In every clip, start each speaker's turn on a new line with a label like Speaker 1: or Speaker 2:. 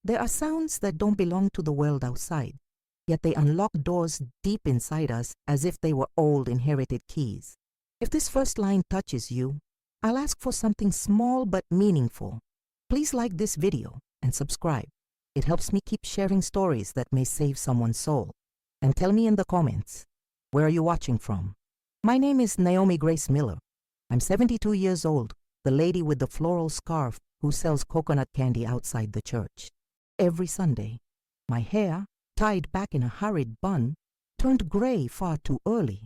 Speaker 1: There are sounds that don't belong to the world outside, yet they unlock doors deep inside us as if they were old inherited keys. If this first line touches you, I'll ask for something small but meaningful. Please like this video and subscribe. It helps me keep sharing stories that may save someone's soul. And tell me in the comments, where are you watching from? My name is Naomi Grace Miller. I'm 72 years old, the lady with the floral scarf who sells coconut candy outside the church. Every Sunday, my hair, tied back in a hurried bun, turned gray far too early.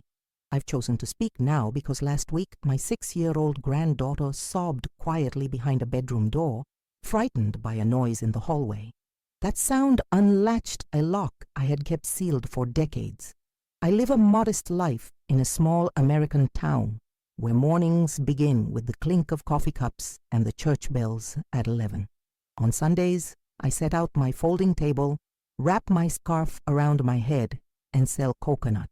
Speaker 1: I've chosen to speak now because last week my 6-year-old granddaughter sobbed quietly behind a bedroom door, frightened by a noise in the hallway. That sound unlatched a lock I had kept sealed for decades. I live a modest life in a small American town where mornings begin with the clink of coffee cups and the church bells at 11. On Sundays, I set out my folding table, wrap my scarf around my head, and sell coconut.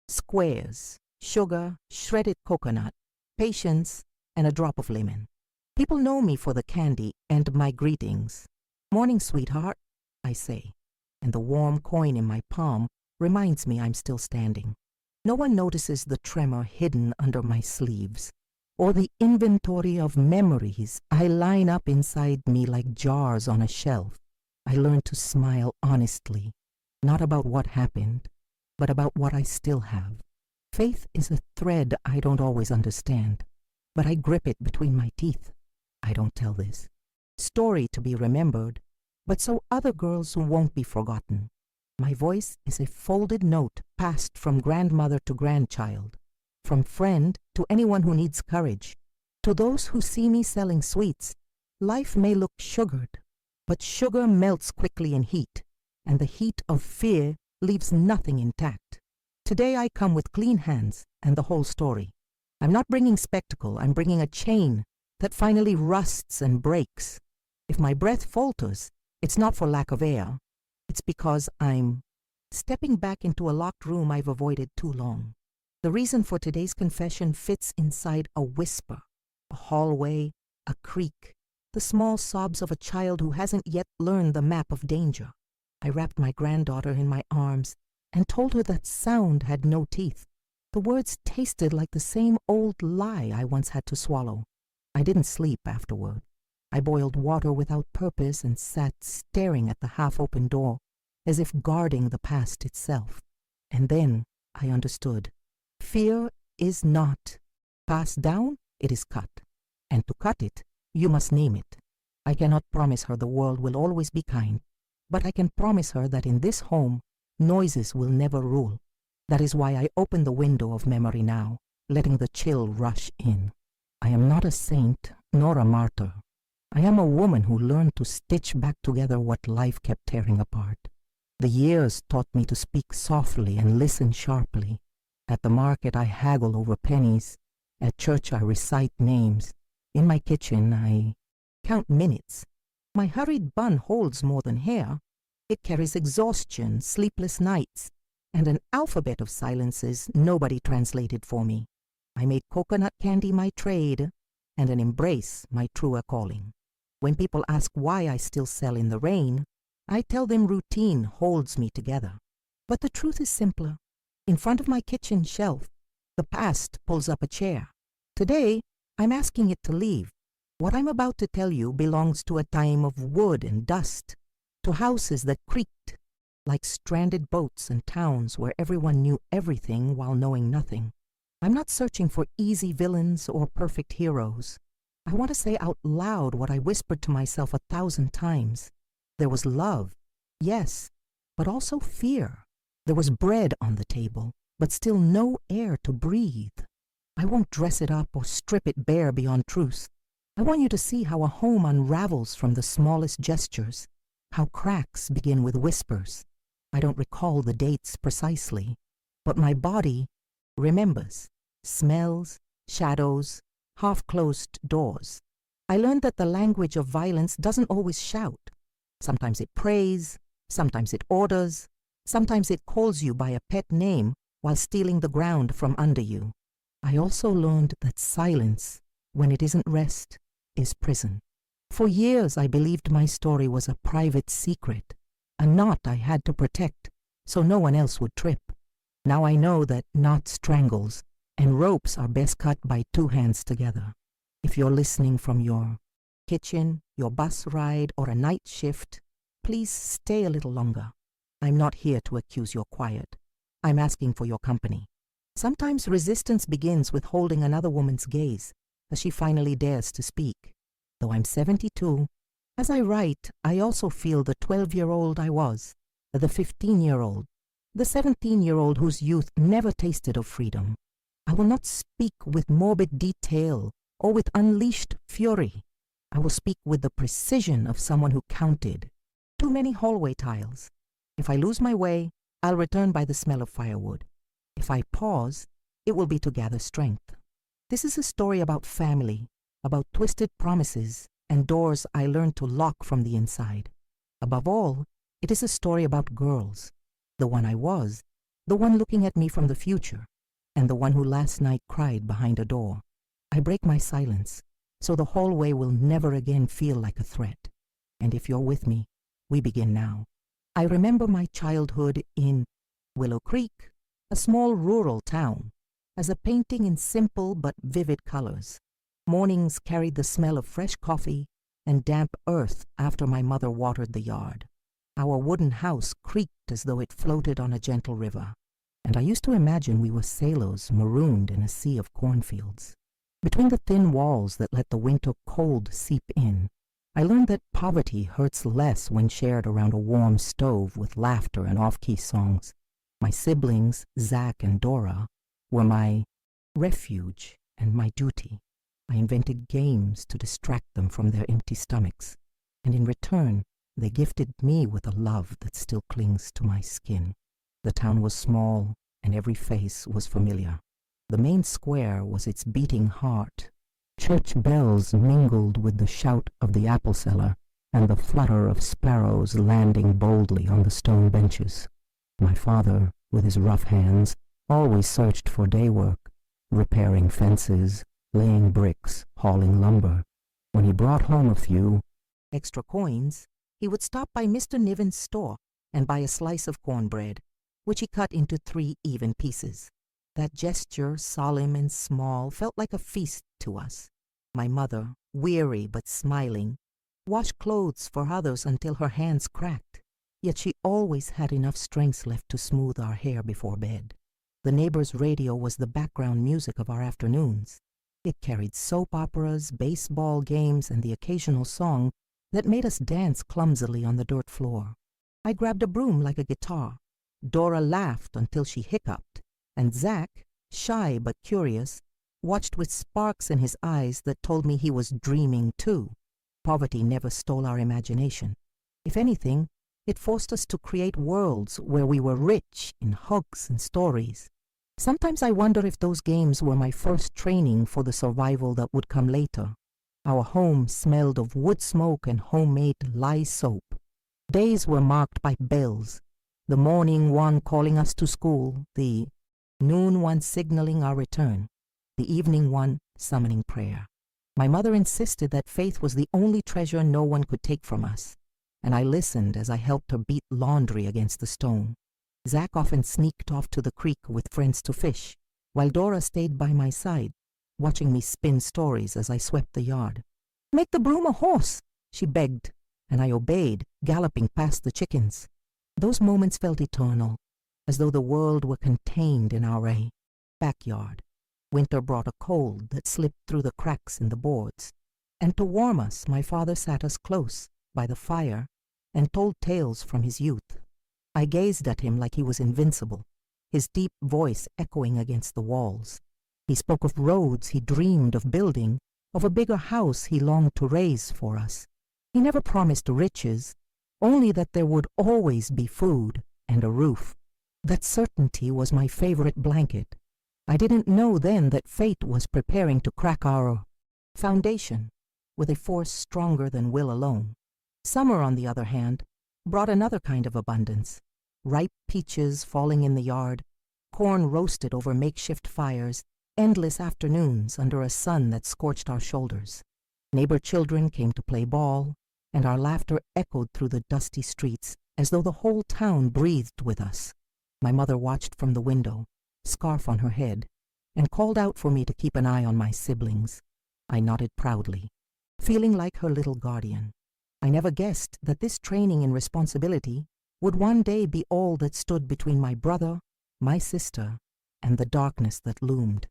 Speaker 1: Squares, sugar, shredded coconut, patience, and a drop of lemon. People know me for the candy and my greetings. "Morning, sweetheart," I say, and the warm coin in my palm reminds me I'm still standing. No one notices the tremor hidden under my sleeves, or the inventory of memories I line up inside me like jars on a shelf. I learned to smile honestly, not about what happened, but about what I still have. Faith is a thread I don't always understand, but I grip it between my teeth. I don't tell this story to be remembered, but so other girls won't be forgotten. My voice is a folded note passed from grandmother to grandchild, from friend to anyone who needs courage. To those who see me selling sweets, life may look sugared, but sugar melts quickly in heat, and the heat of fear leaves nothing intact. Today I come with clean hands and the whole story. I'm not bringing spectacle, I'm bringing a chain that finally rusts and breaks. If my breath falters, it's not for lack of air. It's because I'm stepping back into a locked room I've avoided too long. The reason for today's confession fits inside a whisper, a hallway, a creak, the small sobs of a child who hasn't yet learned the map of danger. I wrapped my granddaughter in my arms and told her that sound had no teeth. The words tasted like the same old lie I once had to swallow. I didn't sleep afterward. I boiled water without purpose and sat staring at the half-open door, as if guarding the past itself. And then I understood. Fear is not passed down, it is cut. And to cut it, you must name it. I cannot promise her the world will always be kind, but I can promise her that in this home, noises will never rule. That is why I open the window of memory now, letting the chill rush in. I am not a saint nor a martyr. I am a woman who learned to stitch back together what life kept tearing apart. The years taught me to speak softly and listen sharply. At the market I haggle over pennies. At church I recite names. In my kitchen I count minutes. My hurried bun holds more than hair. It carries exhaustion, sleepless nights, and an alphabet of silences nobody translated for me. I made coconut candy my trade, and an embrace my truer calling. When people ask why I still sell in the rain, I tell them routine holds me together. But the truth is simpler. In front of my kitchen shelf, the past pulls up a chair. Today, I'm asking it to leave. What I'm about to tell you belongs to a time of wood and dust, to houses that creaked like stranded boats and towns where everyone knew everything while knowing nothing. I'm not searching for easy villains or perfect heroes. I want to say out loud what I whispered to myself 1,000 times. There was love, yes, but also fear. There was bread on the table, but still no air to breathe. I won't dress it up or strip it bare beyond truth. I want you to see how a home unravels from the smallest gestures, how cracks begin with whispers. I don't recall the dates precisely, but my body remembers smells, shadows, half-closed doors. I learned that the language of violence doesn't always shout. Sometimes it prays, sometimes it orders, sometimes it calls you by a pet name while stealing the ground from under you. I also learned that silence, when it isn't rest, is prison. For years I believed my story was a private secret, a knot I had to protect so no one else would trip. Now I know that knot strangles, and ropes are best cut by two hands together. If you're listening from your kitchen, your bus ride, or a night shift, please stay a little longer. I'm not here to accuse your quiet. I'm asking for your company. Sometimes resistance begins with holding another woman's gaze as she finally dares to speak. Though I'm 72, as I write, I also feel the 12-year-old I was, the 15-year-old, the 17-year-old whose youth never tasted of freedom. I will not speak with morbid detail or with unleashed fury. I will speak with the precision of someone who counted too many hallway tiles. If I lose my way, I'll return by the smell of firewood. If I pause, it will be to gather strength. This is a story about family, about twisted promises and doors I learned to lock from the inside. Above all, it is a story about girls, the one I was, the one looking at me from the future, and the one who last night cried behind a door. I break my silence, so the hallway will never again feel like a threat. And if you're with me, we begin now. I remember my childhood in Willow Creek, a small rural town, as a painting in simple but vivid colors. Mornings carried the smell of fresh coffee and damp earth after my mother watered the yard. Our wooden house creaked as though it floated on a gentle river, and I used to imagine we were sailors marooned in a sea of cornfields. Between the thin walls that let the winter cold seep in, I learned that poverty hurts less when shared around a warm stove with laughter and off-key songs. My siblings, Zach and Dora, were my refuge and my duty. I invented games to distract them from their empty stomachs, and in return, they gifted me with a love that still clings to my skin. The town was small, and every face was familiar. The main square was its beating heart. Church bells mingled with the shout of the apple seller and the flutter of sparrows landing boldly on the stone benches. My father, with his rough hands, always searched for day work, repairing fences, laying bricks, hauling lumber. When he brought home a few extra coins, he would stop by Mr. Niven's store and buy a slice of cornbread, which he cut into 3 even pieces. That gesture, solemn and small, felt like a feast to us. My mother, weary but smiling, washed clothes for others until her hands cracked, yet she always had enough strength left to smooth our hair before bed. The neighbor's radio was the background music of our afternoons. It carried soap operas, baseball games, and the occasional song that made us dance clumsily on the dirt floor. I grabbed a broom like a guitar. Dora laughed until she hiccuped, and Zach, shy but curious, watched with sparks in his eyes that told me he was dreaming too. Poverty never stole our imagination. If anything, it forced us to create worlds where we were rich in hugs and stories. Sometimes I wonder if those games were my first training for the survival that would come later. Our home smelled of wood smoke and homemade lye soap. Days were marked by bells, the morning one calling us to school, the noon one signaling our return, the evening one summoning prayer. My mother insisted that faith was the only treasure no one could take from us, and I listened as I helped her beat laundry against the stone. Zach often sneaked off to the creek with friends to fish, while Dora stayed by my side, watching me spin stories as I swept the yard. "Make the broom a horse," she begged, and I obeyed, galloping past the chickens. Those moments felt eternal, as though the world were contained in our backyard. Winter brought a cold that slipped through the cracks in the boards, and to warm us, my father sat us close by the fire and told tales from his youth. I gazed at him like he was invincible, his deep voice echoing against the walls. He spoke of roads he dreamed of building, of a bigger house he longed to raise for us. He never promised riches, only that there would always be food and a roof. That certainty was my favorite blanket. I didn't know then that fate was preparing to crack our foundation with a force stronger than will alone. Summer, on the other hand, brought another kind of abundance. Ripe peaches falling in the yard, corn roasted over makeshift fires, endless afternoons under a sun that scorched our shoulders. Neighbor children came to play ball, and our laughter echoed through the dusty streets as though the whole town breathed with us. My mother watched from the window, scarf on her head, and called out for me to keep an eye on my siblings. I nodded proudly, feeling like her little guardian. I never guessed that this training in responsibility would one day be all that stood between my brother, my sister, and the darkness that loomed.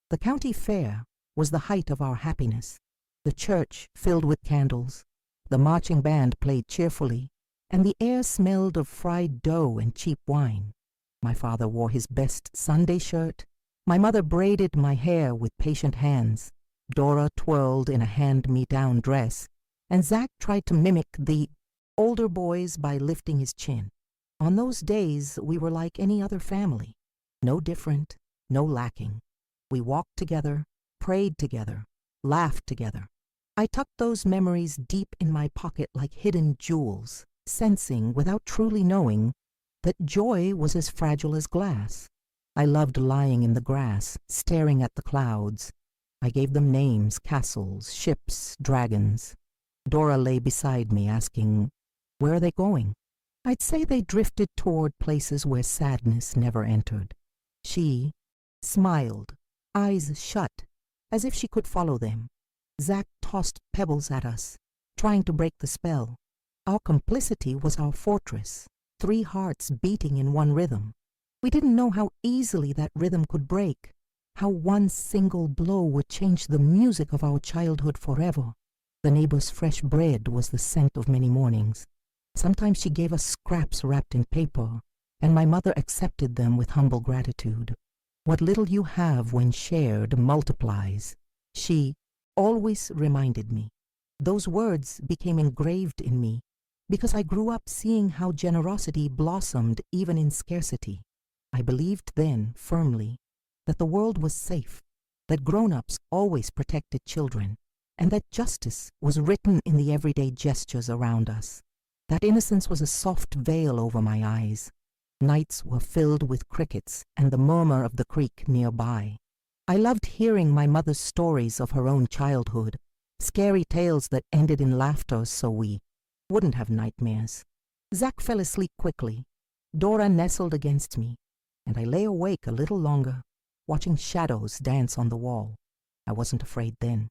Speaker 1: The county fair was the height of our happiness. The church filled with candles, the marching band played cheerfully, and the air smelled of fried dough and cheap wine. My father wore his best Sunday shirt. My mother braided my hair with patient hands. Dora twirled in a hand-me-down dress, and Zach tried to mimic the older boys by lifting his chin. On those days, we were like any other family. No different, no lacking. We walked together, prayed together, laughed together. I tucked those memories deep in my pocket like hidden jewels, sensing, without truly knowing, that joy was as fragile as glass. I loved lying in the grass, staring at the clouds. I gave them names, castles, ships, dragons. Dora lay beside me, asking, "Where are they going?" I'd say they drifted toward places where sadness never entered. She smiled, eyes shut, as if she could follow them. Zach tossed pebbles at us, trying to break the spell. Our complicity was our fortress, 3 hearts beating in one rhythm. We didn't know how easily that rhythm could break, how one single blow would change the music of our childhood forever. The neighbor's fresh bread was the scent of many mornings. Sometimes she gave us scraps wrapped in paper, and my mother accepted them with humble gratitude. What little you have when shared multiplies, she always reminded me. Those words became engraved in me because I grew up seeing how generosity blossomed even in scarcity. I believed then firmly that the world was safe, that grown-ups always protected children, and that justice was written in the everyday gestures around us. That innocence was a soft veil over my eyes. Nights were filled with crickets and the murmur of the creek nearby. I loved hearing my mother's stories of her own childhood, scary tales that ended in laughter so we wouldn't have nightmares. Zach fell asleep quickly. Dora nestled against me, and I lay awake a little longer, watching shadows dance on the wall. I wasn't afraid then.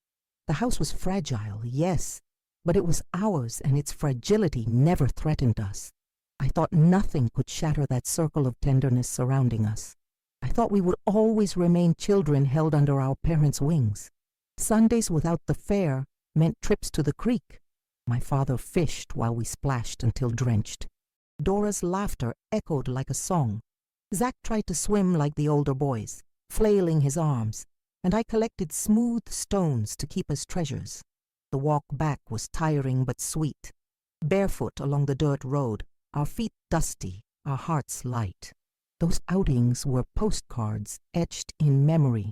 Speaker 1: The house was fragile, yes, but it was ours, and its fragility never threatened us. I thought nothing could shatter that circle of tenderness surrounding us. I thought we would always remain children held under our parents' wings. Sundays without the fair meant trips to the creek. My father fished while we splashed until drenched. Dora's laughter echoed like a song. Zach tried to swim like the older boys, flailing his arms, and I collected smooth stones to keep as treasures. The walk back was tiring but sweet. Barefoot along the dirt road, our feet dusty, our hearts light. Those outings were postcards etched in memory,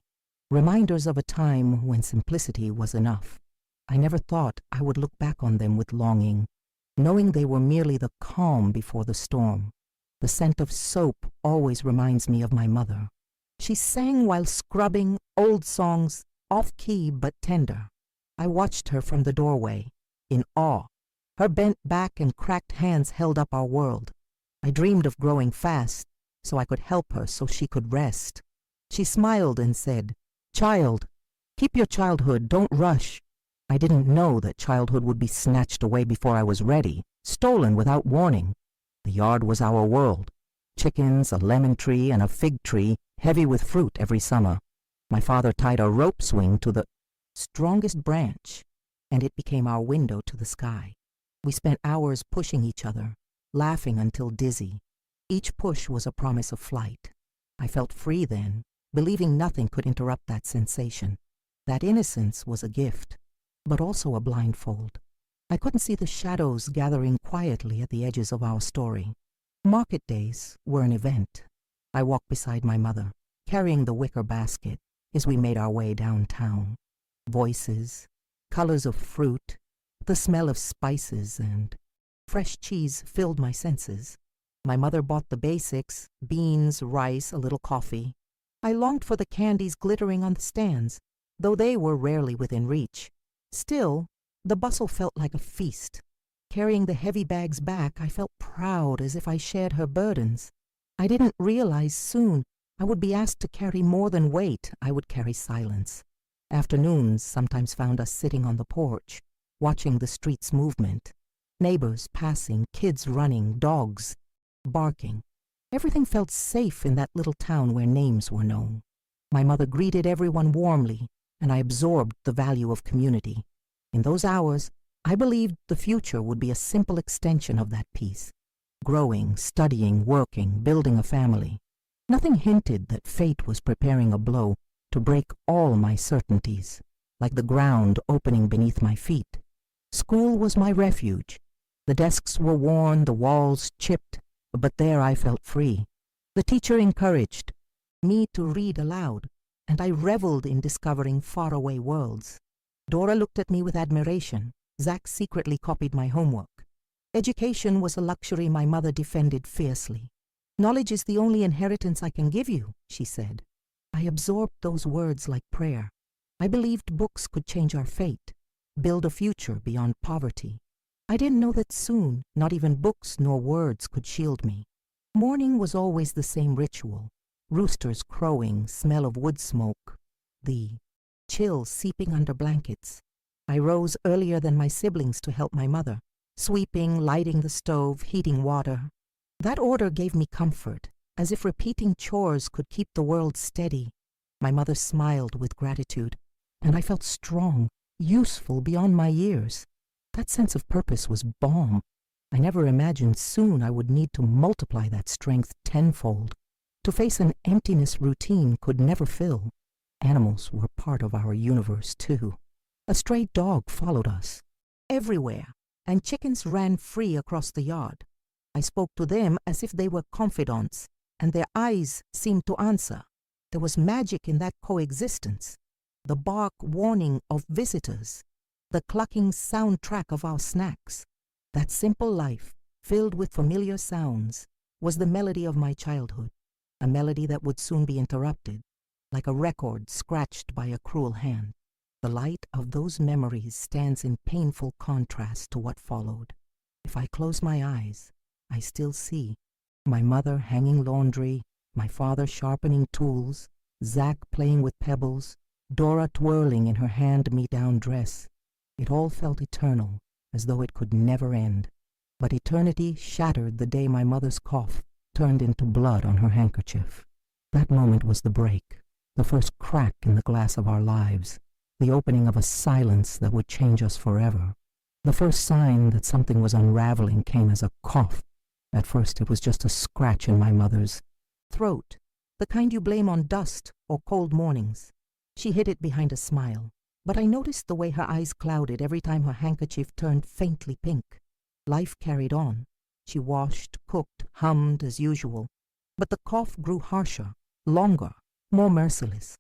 Speaker 1: reminders of a time when simplicity was enough. I never thought I would look back on them with longing, knowing they were merely the calm before the storm. The scent of soap always reminds me of my mother. She sang while scrubbing old songs, off-key but tender. I watched her from the doorway, in awe. Her bent back and cracked hands held up our world. I dreamed of growing fast, so I could help her so she could rest. She smiled and said, "Child, keep your childhood, don't rush." I didn't know that childhood would be snatched away before I was ready, stolen without warning. The yard was our world. Chickens, a lemon tree, and a fig tree, heavy with fruit every summer. My father tied a rope swing to the strongest branch, and it became our window to the sky. We spent hours pushing each other, laughing until dizzy. Each push was a promise of flight. I felt free then, believing nothing could interrupt that sensation. That innocence was a gift, but also a blindfold. I couldn't see the shadows gathering quietly at the edges of our story. Market days were an event. I walked beside my mother, carrying the wicker basket as we made our way downtown. Voices, colors of fruit, the smell of spices, and fresh cheese filled my senses. My mother bought the basics, beans, rice, a little coffee. I longed for the candies glittering on the stands, though they were rarely within reach. Still, The bustle felt like a feast. Carrying the heavy bags back, I felt proud as if I shared her burdens. I didn't realize soon I would be asked to carry more than weight. I would carry silence. Afternoons sometimes found us sitting on the porch, watching the street's movement. Neighbors passing, kids running, dogs barking. Everything felt safe in that little town where names were known. My mother greeted everyone warmly, and I absorbed the value of community. In those hours, I believed the future would be a simple extension of that peace. Growing, studying, working, building a family. Nothing hinted that fate was preparing a blow to break all my certainties, like the ground opening beneath my feet. School was my refuge. The desks were worn, the walls chipped, but there I felt free. The teacher encouraged me to read aloud, and I reveled in discovering faraway worlds. Dora looked at me with admiration. Zach secretly copied my homework. Education was a luxury my mother defended fiercely. "Knowledge is the only inheritance I can give you," she said. I absorbed those words like prayer. I believed books could change our fate, build a future beyond poverty. I didn't know that soon, not even books nor words could shield me. Morning was always the same ritual. Roosters crowing, smell of wood smoke, the chill seeping under blankets. I rose earlier than my siblings to help my mother, sweeping, lighting the stove, heating water. That order gave me comfort, as if repeating chores could keep the world steady. My mother smiled with gratitude, and I felt strong, useful beyond my years. That sense of purpose was balm. I never imagined soon I would need to multiply that strength tenfold. To face an emptiness routine could never fill. Animals were part of our universe, too. A stray dog followed us everywhere, and chickens ran free across the yard. I spoke to them as if they were confidants, and their eyes seemed to answer. There was magic in that coexistence. The bark warning of visitors, the clucking soundtrack of our snacks. That simple life, filled with familiar sounds, was the melody of my childhood, a melody that would soon be interrupted, like a record scratched by a cruel hand. The light of those memories stands in painful contrast to what followed. If I close my eyes, I still see my mother hanging laundry, my father sharpening tools, Zach playing with pebbles, Dora twirling in her hand-me-down dress. It all felt eternal, as though it could never end. But eternity shattered the day my mother's cough turned into blood on her handkerchief. That moment was the break, the first crack in the glass of our lives, the opening of a silence that would change us forever. The first sign that something was unraveling came as a cough. At first it was just a scratch in my mother's throat, the kind you blame on dust or cold mornings. She hid it behind a smile, but I noticed the way her eyes clouded every time her handkerchief turned faintly pink. Life carried on. She washed, cooked, hummed as usual, but the cough grew harsher, longer, more merciless.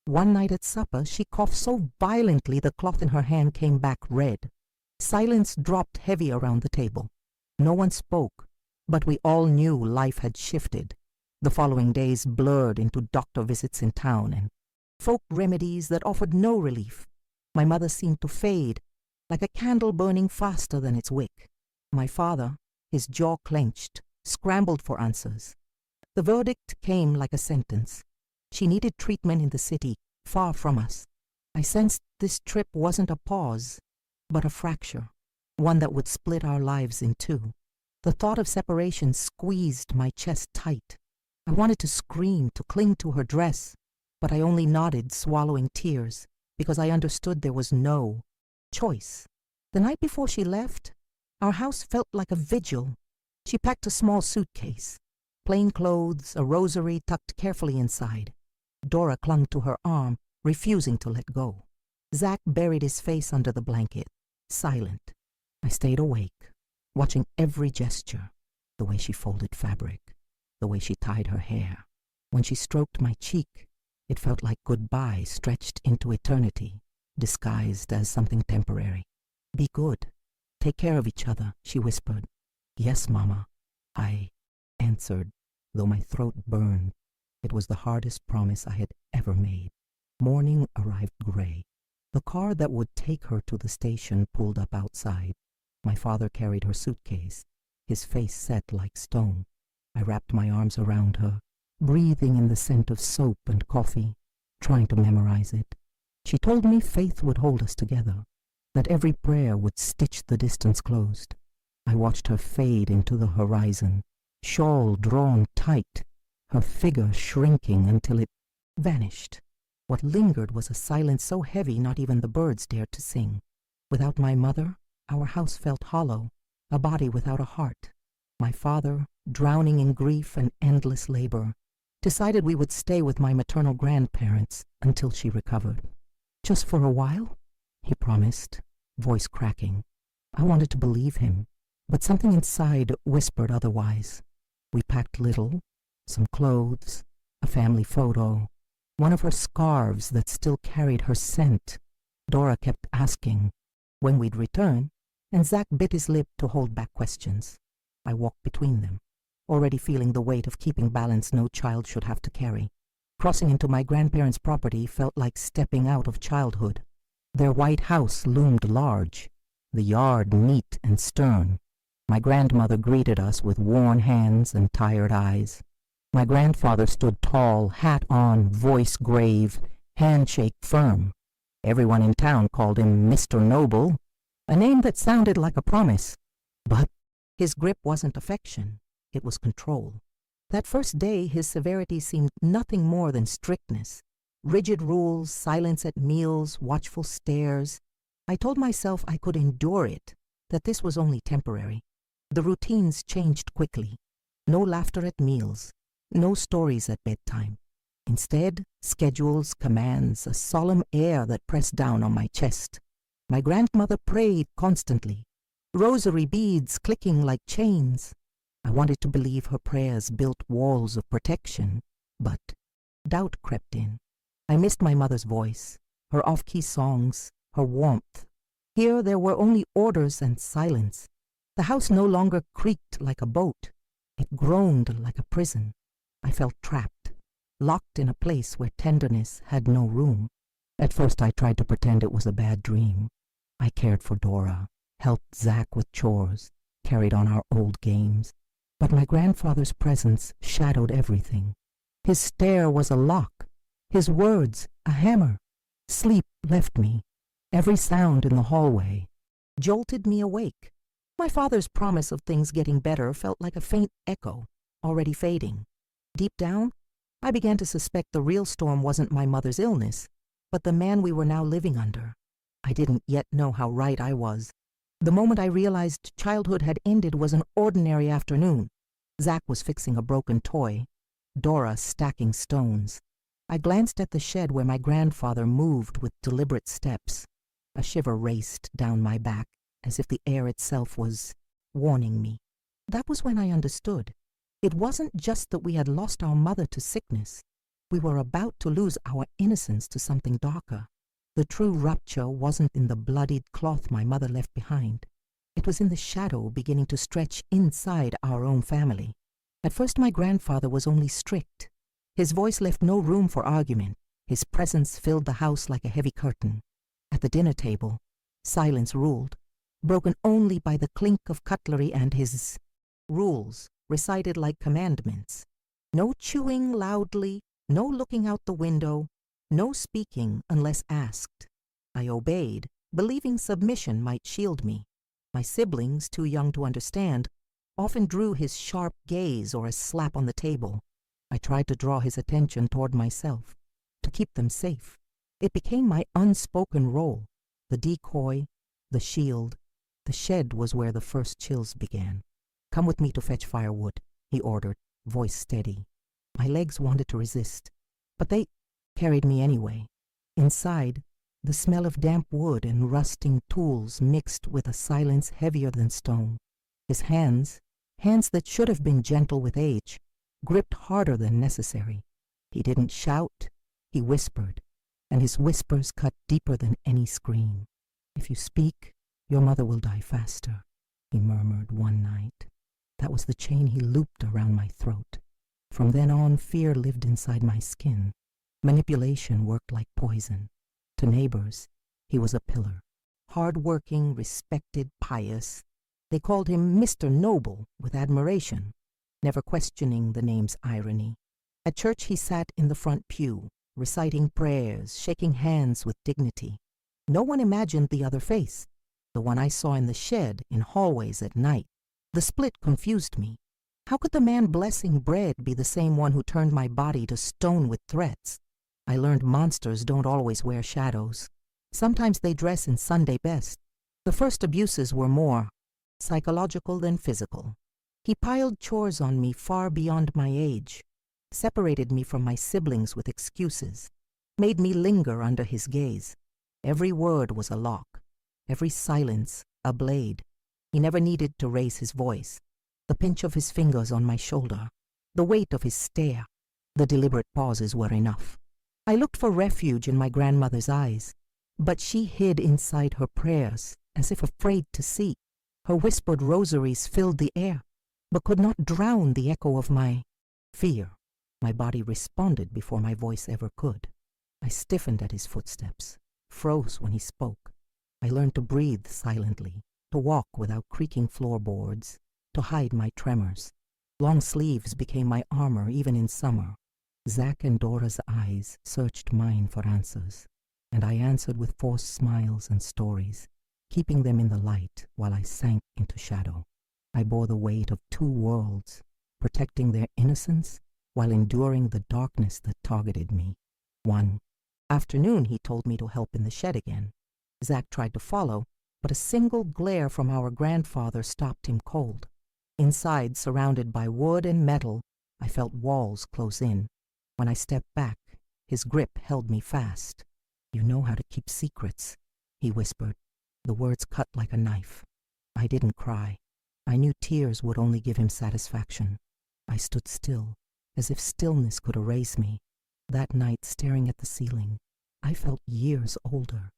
Speaker 1: One night at supper, she coughed so violently the cloth in her hand came back red. Silence dropped heavy around the table. No one spoke, but we all knew life had shifted. The following days blurred into doctor visits in town and folk remedies that offered no relief. My mother seemed to fade, like a candle burning faster than its wick. My father, his jaw clenched, scrambled for answers. The verdict came like a sentence. She needed treatment in the city, far from us. I sensed this trip wasn't a pause, but a fracture, one that would split our lives in two. The thought of separation squeezed my chest tight. I wanted to scream, to cling to her dress, but I only nodded, swallowing tears, because I understood there was no choice. The night before she left, our house felt like a vigil. She packed a small suitcase, plain clothes, a rosary tucked carefully inside. Dora clung to her arm, refusing to let go. Zach buried his face under the blanket, silent. I stayed awake, watching every gesture, the way she folded fabric, the way she tied her hair. When she stroked my cheek, it felt like goodbye stretched into eternity, disguised as something temporary. "Be good. Take care of each other," she whispered. "Yes, Mama," I answered, though my throat burned. It was the hardest promise I had ever made. Morning arrived gray. The car that would take her to the station pulled up outside. My father carried her suitcase, his face set like stone. I wrapped my arms around her, breathing in the scent of soap and coffee, trying to memorize it. She told me faith would hold us together, that every prayer would stitch the distance closed. I watched her fade into the horizon, shawl drawn tight, her figure shrinking until it vanished. What lingered was a silence so heavy not even the birds dared to sing. Without my mother, our house felt hollow, a body without a heart. My father, drowning in grief and endless labor, decided we would stay with my maternal grandparents until she recovered. Just for a while, he promised, voice cracking. I wanted to believe him, but something inside whispered otherwise. We packed little, some clothes, a family photo, one of her scarves that still carried her scent. Dora kept asking when we'd return, and Zach bit his lip to hold back questions. I walked between them, already feeling the weight of keeping balance no child should have to carry. Crossing into my grandparents' property felt like stepping out of childhood. Their white house loomed large, the yard neat and stern. My grandmother greeted us with worn hands and tired eyes. My grandfather stood tall, hat on, voice grave, handshake firm. Everyone in town called him Mr. Noble, a name that sounded like a promise. But his grip wasn't affection, it was control. That first day, his severity seemed nothing more than strictness. Rigid rules, silence at meals, watchful stares. I told myself I could endure it, that this was only temporary. The routines changed quickly. No laughter at meals, no stories at bedtime. Instead, schedules, commands, a solemn air that pressed down on my chest. My grandmother prayed constantly, rosary beads clicking like chains. I wanted to believe her prayers built walls of protection, but doubt crept in. I missed my mother's voice, her off-key songs, her warmth. Here there were only orders and silence. The house no longer creaked like a boat. It groaned like a prison. I felt trapped, locked in a place where tenderness had no room. At first I tried to pretend it was a bad dream. I cared for Dora, helped Zach with chores, carried on our old games. But my grandfather's presence shadowed everything. His stare was a lock, his words a hammer. Sleep left me. Every sound in the hallway jolted me awake. My father's promise of things getting better felt like a faint echo, already fading. Deep down, I began to suspect the real storm wasn't my mother's illness, but the man we were now living under. I didn't yet know how right I was. The moment I realized childhood had ended was an ordinary afternoon. Zach was fixing a broken toy, Dora stacking stones. I glanced at the shed where my grandfather moved with deliberate steps. A shiver raced down my back, as if the air itself was warning me. That was when I understood. It wasn't just that we had lost our mother to sickness. We were about to lose our innocence to something darker. The true rupture wasn't in the bloodied cloth my mother left behind. It was in the shadow beginning to stretch inside our own family. At first my grandfather was only strict. His voice left no room for argument. His presence filled the house like a heavy curtain. At the dinner table, silence ruled, broken only by the clink of cutlery and his rules, recited like commandments. No chewing loudly, no looking out the window, no speaking unless asked. I obeyed, believing submission might shield me. My siblings, too young to understand, often drew his sharp gaze or a slap on the table. I tried to draw his attention toward myself, to keep them safe. It became my unspoken role, the decoy, the shield. The shed was where the first chills began. "Come with me to fetch firewood," he ordered, voice steady. My legs wanted to resist, but they carried me anyway. Inside, the smell of damp wood and rusting tools mixed with a silence heavier than stone. His hands that should have been gentle with age, gripped harder than necessary. He didn't shout, he whispered, and his whispers cut deeper than any scream. "If you speak, your mother will die faster," he murmured one night. That was the chain he looped around my throat. From then on, fear lived inside my skin. Manipulation worked like poison. To neighbors, He was a pillar. Hard-working, respected, pious. They called him Mr. Noble with admiration, never questioning the name's irony. At church he sat in the front pew, reciting prayers, shaking hands with dignity. No one imagined the other face, the one I saw in the shed, in hallways at night. The split confused me. How could the man blessing bread be the same one who turned my body to stone with threats? I learned monsters don't always wear shadows. Sometimes they dress in Sunday best. The first abuses were more psychological than physical. He piled chores on me far beyond my age, separated me from my siblings with excuses, made me linger under his gaze. Every word was a lock, every silence a blade. He never needed to raise his voice. The pinch of his fingers on my shoulder, the weight of his stare, the deliberate pauses were enough. I looked for refuge in my grandmother's eyes, but she hid inside her prayers, as if afraid to see. Her whispered rosaries filled the air, but could not drown the echo of my fear. My body responded before my voice ever could. I stiffened at his footsteps, froze when he spoke. I learned to breathe silently, to walk without creaking floorboards, to hide my tremors. Long sleeves became my armor even in summer. Zach and Dora's eyes searched mine for answers, and I answered with forced smiles and stories, keeping them in the light while I sank into shadow. I bore the weight of two worlds, protecting their innocence while enduring the darkness that targeted me. One afternoon he told me to help in the shed again. Zach tried to follow, but a single glare from our grandfather stopped him cold. Inside, surrounded by wood and metal, I felt walls close in. When I stepped back, his grip held me fast. "You know how to keep secrets," he whispered. The words cut like a knife. I didn't cry. I knew tears would only give him satisfaction. I stood still, as if stillness could erase me. That night, staring at the ceiling, I felt years older.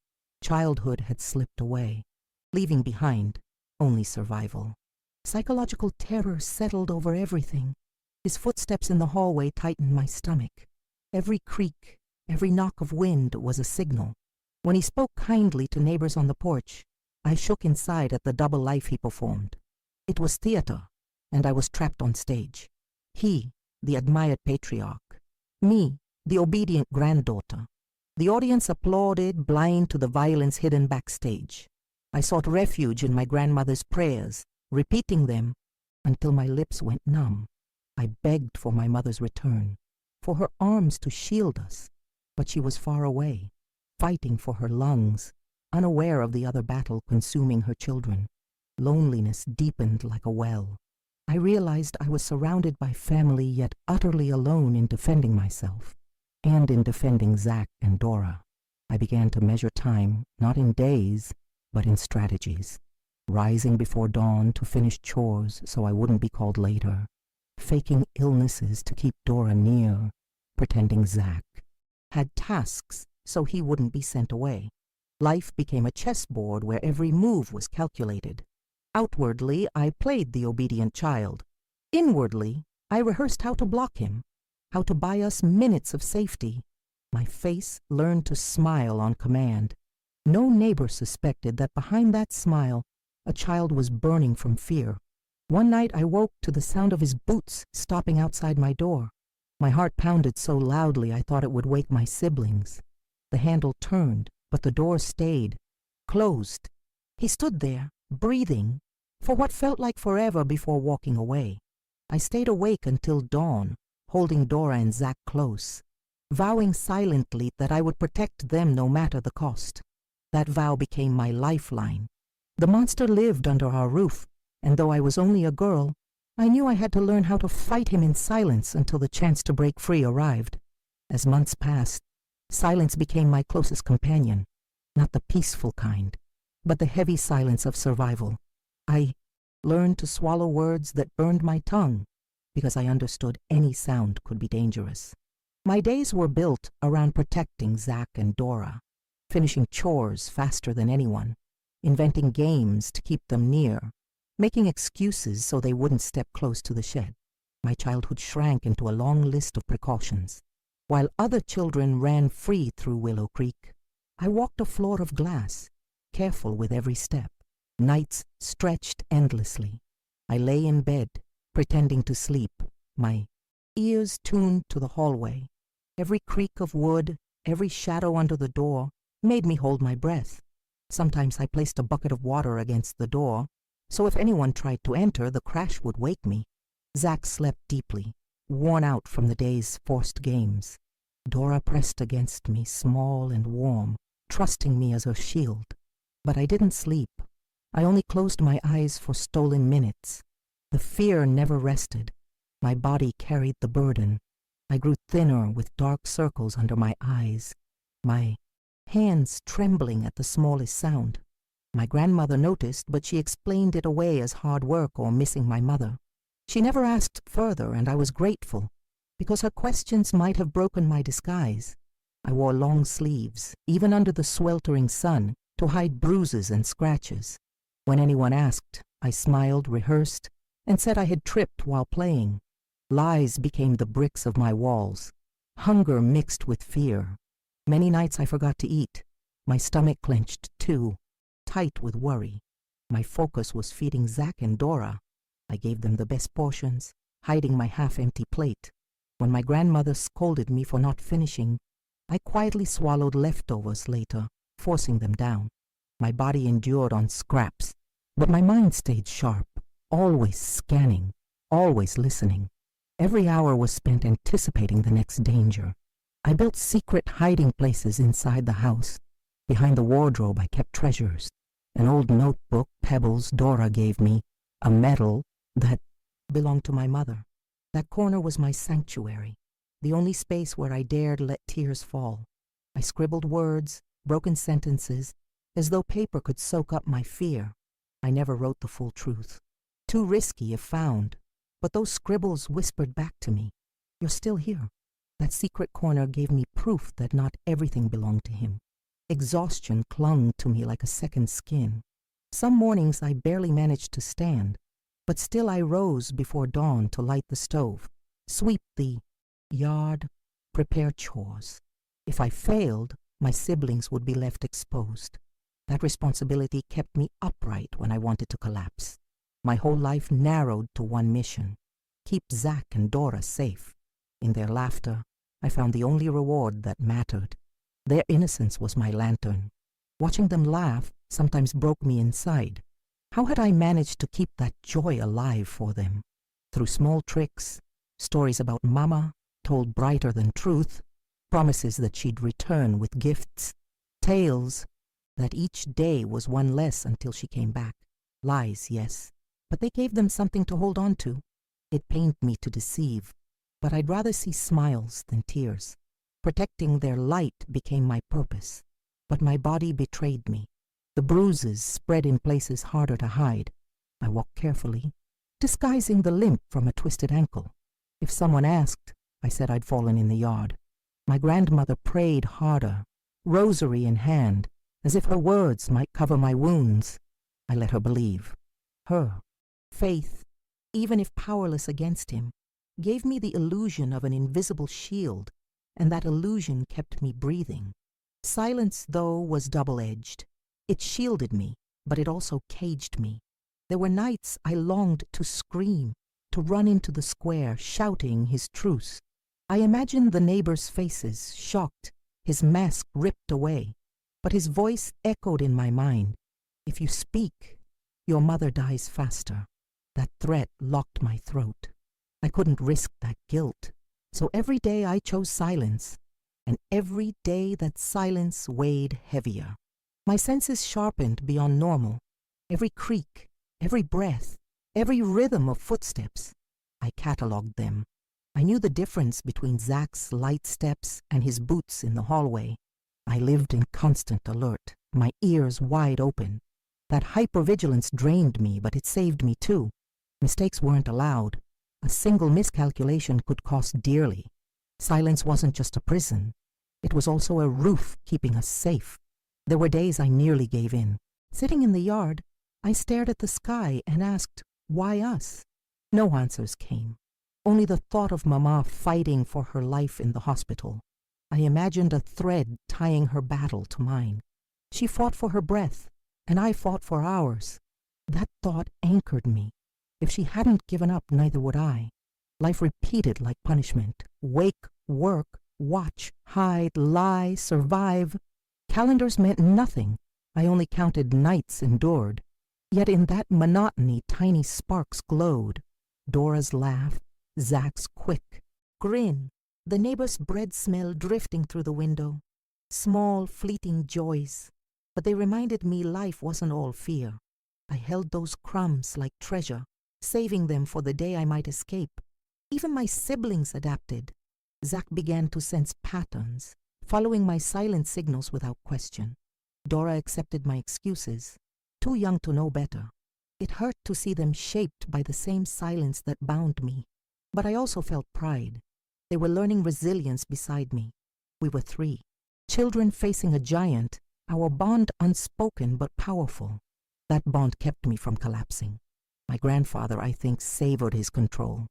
Speaker 1: Childhood had slipped away, leaving behind only survival. Psychological terror settled over everything. His footsteps in the hallway tightened my stomach. Every creak, every knock of wind was a signal. When he spoke kindly to neighbors on the porch, I shook inside at the double life he performed. It was theater, and I was trapped on stage. He, the admired patriarch. Me, the obedient granddaughter. The audience applauded, blind to the violence hidden backstage. I sought refuge in my grandmother's prayers, repeating them until my lips went numb. I begged for my mother's return, for her arms to shield us, but she was far away, fighting for her lungs, unaware of the other battle consuming her children. Loneliness deepened like a well. I realized I was surrounded by family, yet utterly alone in defending myself, and in defending Zach and Dora. I began to measure time, not in days, but in strategies. Rising before dawn to finish chores so I wouldn't be called later. Faking illnesses to keep Dora near. Pretending Zach had tasks so he wouldn't be sent away. Life became a chessboard where every move was calculated. Outwardly, I played the obedient child. Inwardly, I rehearsed how to block him, how to buy us minutes of safety. My face learned to smile on command. No neighbor suspected that behind that smile, a child was burning from fear. One night I woke to the sound of his boots stopping outside my door. My heart pounded so loudly I thought it would wake my siblings. The handle turned, but the door stayed, closed. He stood there, breathing, for what felt like forever before walking away. I stayed awake until dawn, holding Dora and Zach close, vowing silently that I would protect them no matter the cost. That vow became my lifeline. The monster lived under our roof, and though I was only a girl, I knew I had to learn how to fight him in silence until the chance to break free arrived. As months passed, silence became my closest companion, not the peaceful kind, but the heavy silence of survival. I learned to swallow words that burned my tongue because I understood any sound could be dangerous. My days were built around protecting Zach and Dora, finishing chores faster than anyone, inventing games to keep them near, making excuses so they wouldn't step close to the shed. My childhood shrank into a long list of precautions. While other children ran free through Willow Creek, I walked a floor of glass, careful with every step. Nights stretched endlessly. I lay in bed, pretending to sleep, my ears tuned to the hallway. Every creak of wood, every shadow under the door made me hold my breath. Sometimes I placed a bucket of water against the door, so if anyone tried to enter, the crash would wake me. Zack slept deeply, worn out from the day's forced games. Dora pressed against me, small and warm, trusting me as her shield. But I didn't sleep. I only closed my eyes for stolen minutes. The fear never rested. My body carried the burden. I grew thinner with dark circles under my eyes, my hands trembling at the smallest sound. My grandmother noticed, but she explained it away as hard work or missing my mother. She never asked further, and I was grateful, because her questions might have broken my disguise. I wore long sleeves, even under the sweltering sun, to hide bruises and scratches. When anyone asked, I smiled, rehearsed, and said I had tripped while playing. Lies became the bricks of my walls. Hunger mixed with fear. Many nights I forgot to eat. My stomach clenched too, tight with worry. My focus was feeding Zack and Dora. I gave them the best portions, hiding my half-empty plate. When my grandmother scolded me for not finishing, I quietly swallowed leftovers later, forcing them down. My body endured on scraps, but my mind stayed sharp, always scanning, always listening. Every hour was spent anticipating the next danger. I built secret hiding places inside the house. Behind the wardrobe I kept treasures. An old notebook, pebbles Dora gave me, a medal that belonged to my mother. That corner was my sanctuary, the only space where I dared let tears fall. I scribbled words, broken sentences, as though paper could soak up my fear. I never wrote the full truth. Too risky if found, but those scribbles whispered back to me, "You're still here." That secret corner gave me proof that not everything belonged to him. Exhaustion clung to me like a second skin. Some mornings I barely managed to stand, but still I rose before dawn to light the stove, sweep the yard, prepare chores. If I failed, my siblings would be left exposed. That responsibility kept me upright when I wanted to collapse. My whole life narrowed to one mission: keep Zack and Dora safe. In their laughter, I found the only reward that mattered. Their innocence was my lantern. Watching them laugh sometimes broke me inside. How had I managed to keep that joy alive for them? Through small tricks, stories about Mama, told brighter than truth, promises that she'd return with gifts, tales that each day was one less until she came back. Lies, yes, but they gave them something to hold on to. It pained me to deceive, but I'd rather see smiles than tears. Protecting their light became my purpose, but my body betrayed me. The bruises spread in places harder to hide. I walked carefully, disguising the limp from a twisted ankle. If someone asked, I said I'd fallen in the yard. My grandmother prayed harder, rosary in hand, as if her words might cover my wounds. I let her believe. Her faith, even if powerless against him, gave me the illusion of an invisible shield, and that illusion kept me breathing. Silence, though, was double-edged. It shielded me, but it also caged me. There were nights I longed to scream, to run into the square, shouting his truce. I imagined the neighbors' faces, shocked, his mask ripped away, but his voice echoed in my mind. If you speak, your mother dies faster. That threat locked my throat. I couldn't risk that guilt, so every day I chose silence, and every day that silence weighed heavier. My senses sharpened beyond normal. Every creak, every breath, every rhythm of footsteps, I catalogued them. I knew the difference between Zack's light steps and his boots in the hallway. I lived in constant alert, my ears wide open. That hypervigilance drained me, but it saved me too. Mistakes weren't allowed. A single miscalculation could cost dearly. Silence wasn't just a prison. It was also a roof keeping us safe. There were days I nearly gave in. Sitting in the yard, I stared at the sky and asked, why us? No answers came. Only the thought of Mama fighting for her life in the hospital. I imagined a thread tying her battle to mine. She fought for her breath, and I fought for ours. That thought anchored me. If she hadn't given up, neither would I. Life repeated like punishment. Wake, work, watch, hide, lie, survive. Calendars meant nothing. I only counted nights endured. Yet in that monotony, tiny sparks glowed. Dora's laugh, Zach's quick grin, the neighbor's bread smell drifting through the window. Small, fleeting joys, but they reminded me life wasn't all fear. I held those crumbs like treasure, saving them for the day I might escape. Even my siblings adapted. Zach began to sense patterns, following my silent signals without question. Dora accepted my excuses, too young to know better. It hurt to see them shaped by the same silence that bound me, but I also felt pride. They were learning resilience beside me. We were 3, children facing a giant, our bond unspoken but powerful. That bond kept me from collapsing. My grandfather, I think, savored his control.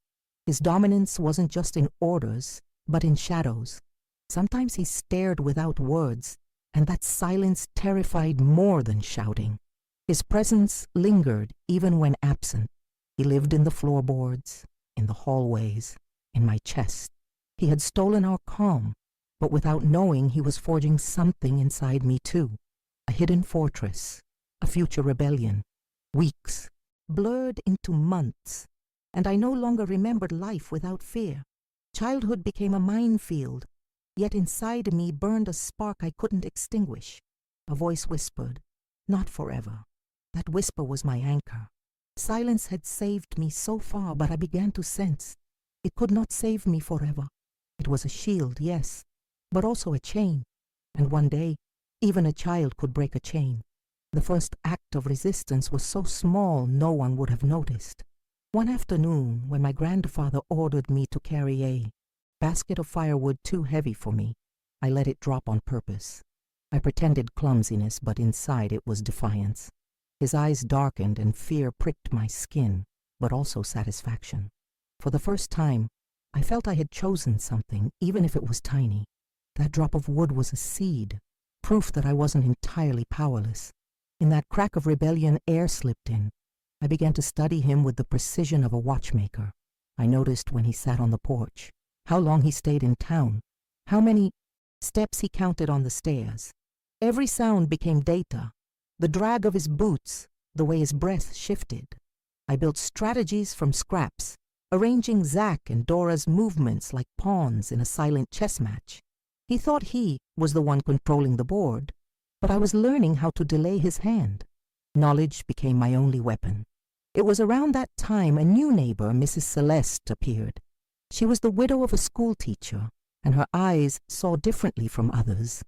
Speaker 1: His dominance wasn't just in orders, but in shadows. Sometimes he stared without words, and that silence terrified more than shouting. His presence lingered even when absent. He lived in the floorboards, in the hallways, in my chest. He had stolen our calm, but without knowing he was forging something inside me too. A hidden fortress, a future rebellion. Weeks blurred into months, and I no longer remembered life without fear. Childhood became a minefield, yet inside me burned a spark I couldn't extinguish. A voice whispered, "Not forever." That whisper was my anchor. Silence had saved me so far, but I began to sense it could not save me forever. It was a shield, yes, but also a chain. And one day, even a child could break a chain. The first act of resistance was so small no one would have noticed. One afternoon, when my grandfather ordered me to carry a basket of firewood too heavy for me, I let it drop on purpose. I pretended clumsiness, but inside it was defiance. His eyes darkened and fear pricked my skin, but also satisfaction. For the first time, I felt I had chosen something, even if it was tiny. That drop of wood was a seed, proof that I wasn't entirely powerless. In that crack of rebellion, air slipped in. I began to study him with the precision of a watchmaker. I noticed when he sat on the porch, how long he stayed in town, how many steps he counted on the stairs. Every sound became data. The drag of his boots, the way his breath shifted. I built strategies from scraps, arranging Zach and Dora's movements like pawns in a silent chess match. He thought he was the one controlling the board, but I was learning how to delay his hand. Knowledge became my only weapon. It was around that time a new neighbor, Mrs. Celeste, appeared. She was the widow of a school teacher, and her eyes saw differently from others.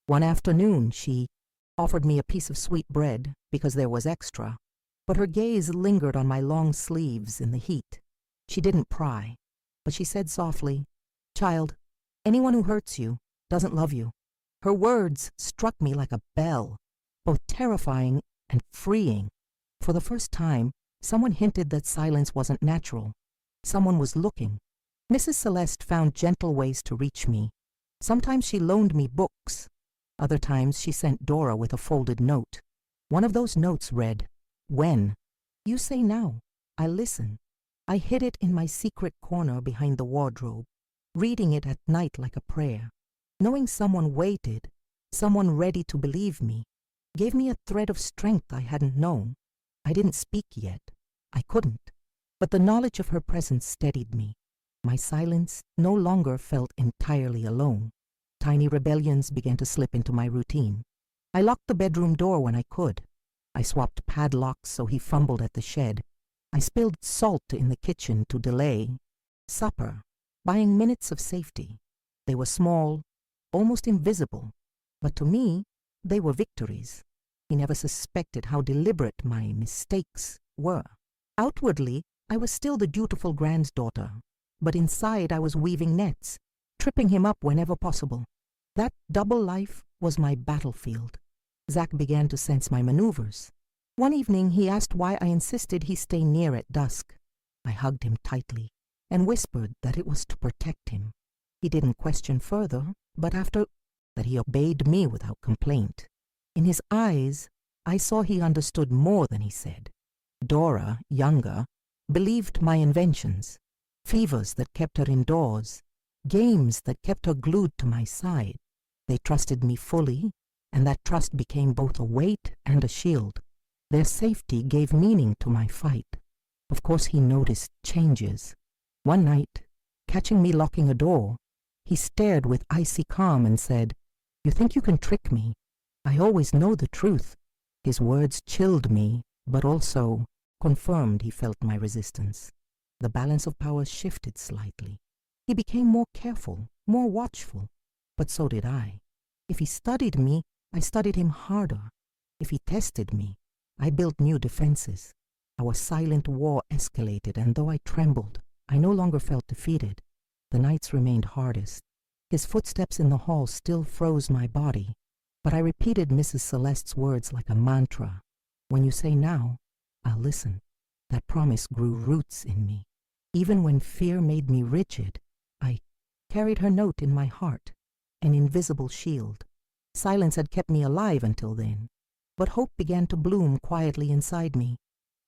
Speaker 1: One afternoon she offered me a piece of sweet bread because there was extra, but her gaze lingered on my long sleeves in the heat. She didn't pry, but she said softly, "Child, anyone who hurts you doesn't love you." Her words struck me like a bell, both terrifying and freeing. For the first time, someone hinted that silence wasn't natural. Someone was looking. Mrs. Celeste found gentle ways to reach me. Sometimes she loaned me books. Other times she sent Dora with a folded note. One of those notes read, "When you say now, I listen." I hid it in my secret corner behind the wardrobe, reading it at night like a prayer. Knowing someone waited, someone ready to believe me, gave me a thread of strength I hadn't known. I didn't speak yet. I couldn't. But the knowledge of her presence steadied me. My silence no longer felt entirely alone. Tiny rebellions began to slip into my routine. I locked the bedroom door when I could. I swapped padlocks so he fumbled at the shed. I spilled salt in the kitchen to delay supper, buying minutes of safety. They were small, almost invisible, but to me, they were victories. He never suspected how deliberate my mistakes were. Outwardly, I was still the dutiful granddaughter, but inside I was weaving nets, tripping him up whenever possible. That double life was my battlefield. Zach began to sense my maneuvers. One evening he asked why I insisted he stay near at dusk. I hugged him tightly and whispered that it was to protect him. He didn't question further, but after that he obeyed me without complaint. In his eyes, I saw he understood more than he said. Dora, younger, believed my inventions, fevers that kept her indoors, games that kept her glued to my side. They trusted me fully, and that trust became both a weight and a shield. Their safety gave meaning to my fight. Of course, he noticed changes. One night, catching me locking a door, he stared with icy calm and said, "You think you can trick me? I always know the truth." His words chilled me, but also confirmed he felt my resistance. The balance of power shifted slightly. He became more careful, more watchful, but so did I. If he studied me, I studied him harder. If he tested me, I built new defenses. Our silent war escalated, and though I trembled, I no longer felt defeated. The nights remained hardest. His footsteps in the hall still froze my body, but I repeated Mrs. Celeste's words like a mantra. "When you say now, I'll listen." That promise grew roots in me. Even when fear made me rigid, I carried her note in my heart, an invisible shield. Silence had kept me alive until then, but hope began to bloom quietly inside me.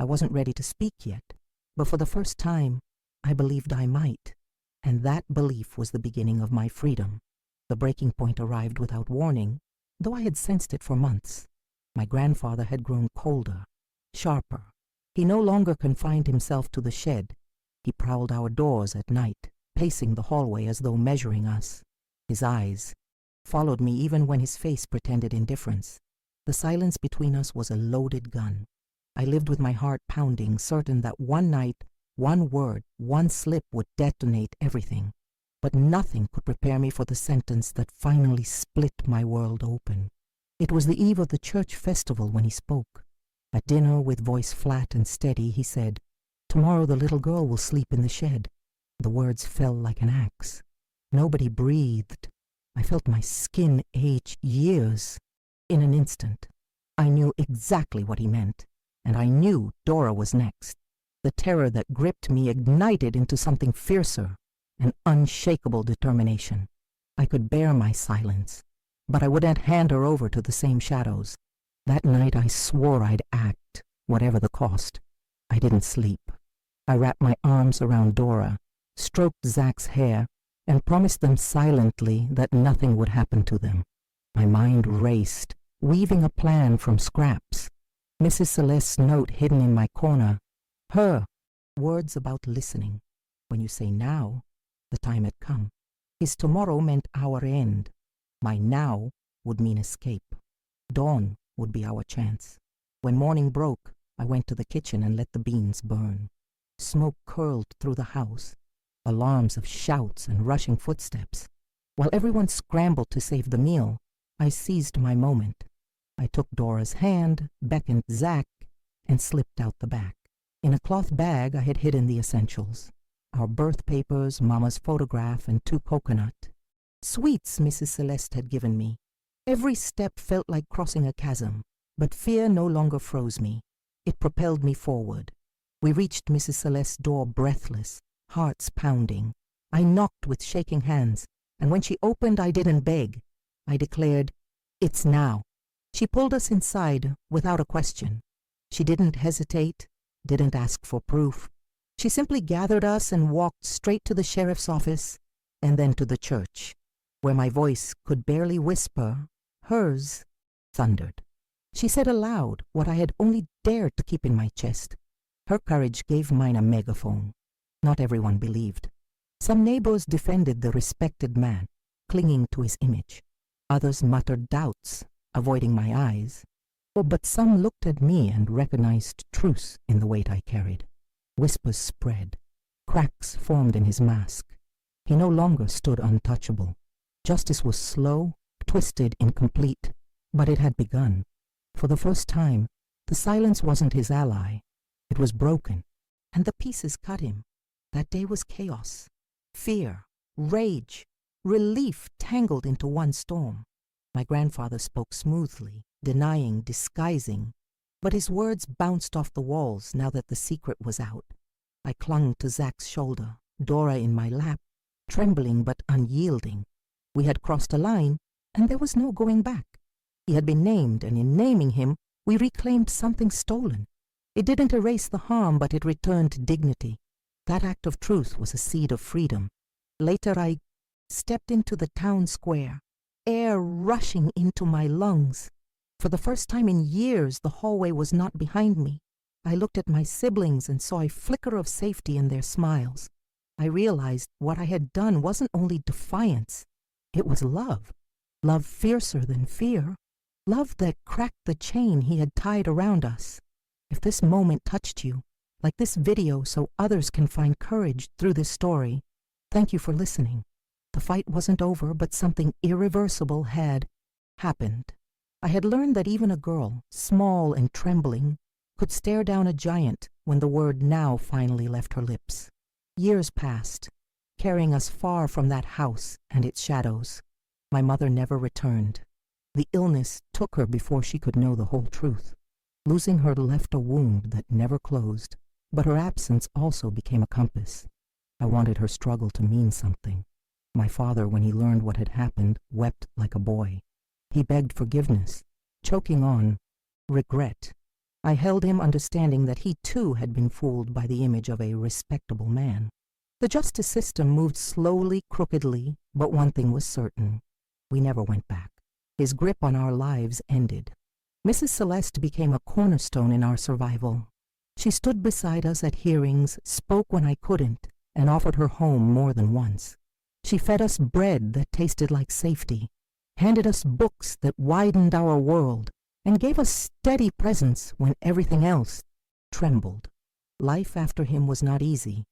Speaker 1: I wasn't ready to speak yet, but for the first time, I believed I might, and that belief was the beginning of my freedom. The breaking point arrived without warning, though I had sensed it for months. My grandfather had grown colder, sharper. He no longer confined himself to the shed. He prowled our doors at night, pacing the hallway as though measuring us. His eyes followed me even when his face pretended indifference. The silence between us was a loaded gun. I lived with my heart pounding, certain that one night, one word, one slip would detonate everything. But nothing could prepare me for the sentence that finally split my world open. It was the eve of the church festival when he spoke. At dinner, with voice flat and steady, he said, "Tomorrow the little girl will sleep in the shed." The words fell like an axe. Nobody breathed. I felt my skin age years. In an instant, I knew exactly what he meant, and I knew Dora was next. The terror that gripped me ignited into something fiercer, an unshakable determination. I could bear my silence, but I wouldn't hand her over to the same shadows. That night I swore I'd act, whatever the cost. I didn't sleep. I wrapped my arms around Dora, stroked Zach's hair, and promised them silently that nothing would happen to them. My mind raced, weaving a plan from scraps. Mrs. Celeste's note hidden in my corner. Her words about listening. When you say now, the time had come. His tomorrow meant our end. My now would mean escape. Dawn would be our chance. When morning broke, I went to the kitchen and let the beans burn. Smoke curled through the house, alarms of shouts and rushing footsteps. While everyone scrambled to save the meal, I seized my moment. I took Dora's hand, beckoned Zach, and slipped out the back. In a cloth bag I had hidden the essentials: our birth papers, Mama's photograph, and 2 coconut sweets Mrs. Celeste had given me. Every step felt like crossing a chasm, but fear no longer froze me. It propelled me forward. We reached Mrs. Celeste's door breathless, hearts pounding. I knocked with shaking hands, and when she opened, I didn't beg. I declared, "It's now." She pulled us inside without a question. She didn't hesitate, didn't ask for proof. She simply gathered us and walked straight to the sheriff's office and then to the church, where my voice could barely whisper. Hers thundered. She said aloud what I had only dared to keep in my chest. Her courage gave mine a megaphone. Not everyone believed. Some neighbors defended the respected man, clinging to his image. Others muttered doubts, avoiding my eyes. But some looked at me and recognized truth in the weight I carried. Whispers spread. Cracks formed in his mask. He no longer stood untouchable. Justice was slow, twisted, incomplete, but it had begun. For the first time, the silence wasn't his ally. It was broken, and the pieces cut him. That day was chaos. Fear, rage, relief tangled into one storm. My grandfather spoke smoothly, denying, disguising, but his words bounced off the walls now that the secret was out. I clung to Zach's shoulder, Dora in my lap, trembling but unyielding. We had crossed a line, and there was no going back. He had been named, and in naming him, we reclaimed something stolen. It didn't erase the harm, but it returned dignity. That act of truth was a seed of freedom. Later I stepped into the town square, air rushing into my lungs. For the first time in years, the hallway was not behind me. I looked at my siblings and saw a flicker of safety in their smiles. I realized what I had done wasn't only defiance, it was love. Love fiercer than fear. Love that cracked the chain he had tied around us. If this moment touched you, like this video so others can find courage through this story, thank you for listening. The fight wasn't over, but something irreversible had happened. I had learned that even a girl, small and trembling, could stare down a giant when the word now finally left her lips. Years passed, carrying us far from that house and its shadows. My mother never returned. The illness took her before she could know the whole truth. Losing her left a wound that never closed, but her absence also became a compass. I wanted her struggle to mean something. My father, when he learned what had happened, wept like a boy. He begged forgiveness, choking on regret. I held him, understanding that he too had been fooled by the image of a respectable man. The justice system moved slowly, crookedly, but one thing was certain. We never went back. His grip on our lives ended. Mrs. Celeste became a cornerstone in our survival. She stood beside us at hearings, spoke when I couldn't, and offered her home more than once. She fed us bread that tasted like safety, handed us books that widened our world, and gave us steady presence when everything else trembled. Life after him was not easy.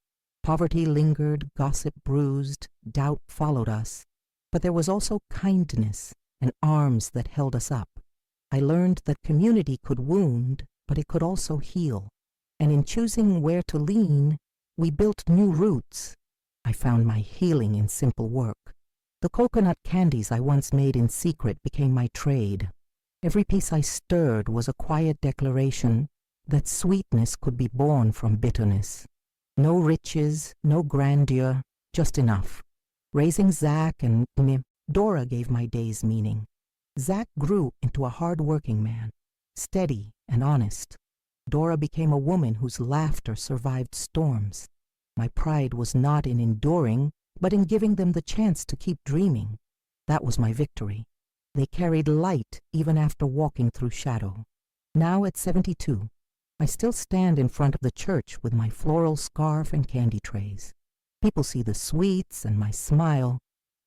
Speaker 1: Poverty lingered, gossip bruised, doubt followed us. But there was also kindness and arms that held us up. I learned that community could wound, but it could also heal. And in choosing where to lean, we built new roots. I found my healing in simple work. The coconut candies I once made in secret became my trade. Every piece I stirred was a quiet declaration that sweetness could be born from bitterness. No riches, no grandeur, just enough. Raising Zach and Dora gave my days meaning. Zach grew into a hard-working man, steady and honest. Dora became a woman whose laughter survived storms. My pride was not in enduring, but in giving them the chance to keep dreaming. That was my victory. They carried light even after walking through shadow. Now at 72, I still stand in front of the church with my floral scarf and candy trays. People see the sweets and my smile,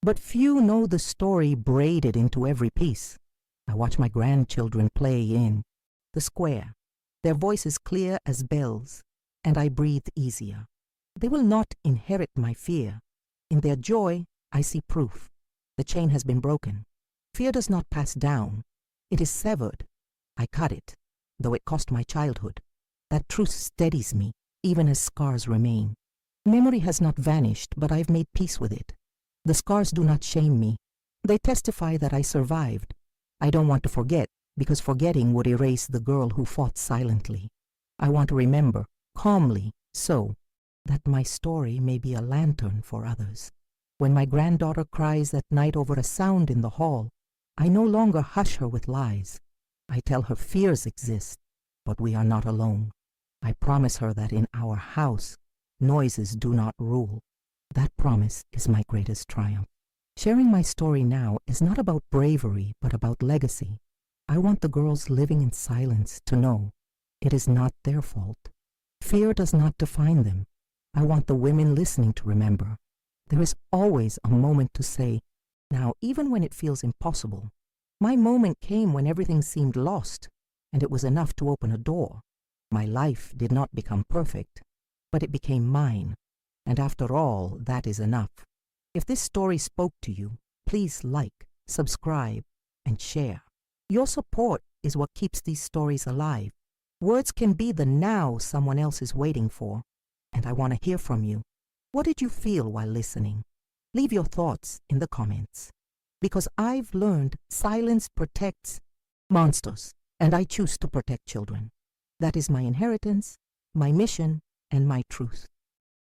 Speaker 1: but few know the story braided into every piece. I watch my grandchildren play in the square, their voices clear as bells, and I breathe easier. They will not inherit my fear. In their joy, I see proof. The chain has been broken. Fear does not pass down. It is severed. I cut it, though it cost my childhood. That truth steadies me, even as scars remain. Memory has not vanished, but I've made peace with it. The scars do not shame me. They testify that I survived. I don't want to forget, because forgetting would erase the girl who fought silently. I want to remember, calmly, so that my story may be a lantern for others. When my granddaughter cries at night over a sound in the hall, I no longer hush her with lies. I tell her fears exist, but we are not alone. I promise her that in our house, noises do not rule. That promise is my greatest triumph. Sharing my story now is not about bravery, but about legacy. I want the girls living in silence to know it is not their fault. Fear does not define them. I want the women listening to remember there is always a moment to say, now, even when it feels impossible. My moment came when everything seemed lost, and it was enough to open a door. My life did not become perfect, but it became mine. And after all, that is enough. If this story spoke to you, please like, subscribe, and share. Your support is what keeps these stories alive. Words can be the now someone else is waiting for, and I want to hear from you. What did you feel while listening? Leave your thoughts in the comments. Because I've learned silence protects monsters, and I choose to protect children. That is my inheritance, my mission, and my truth.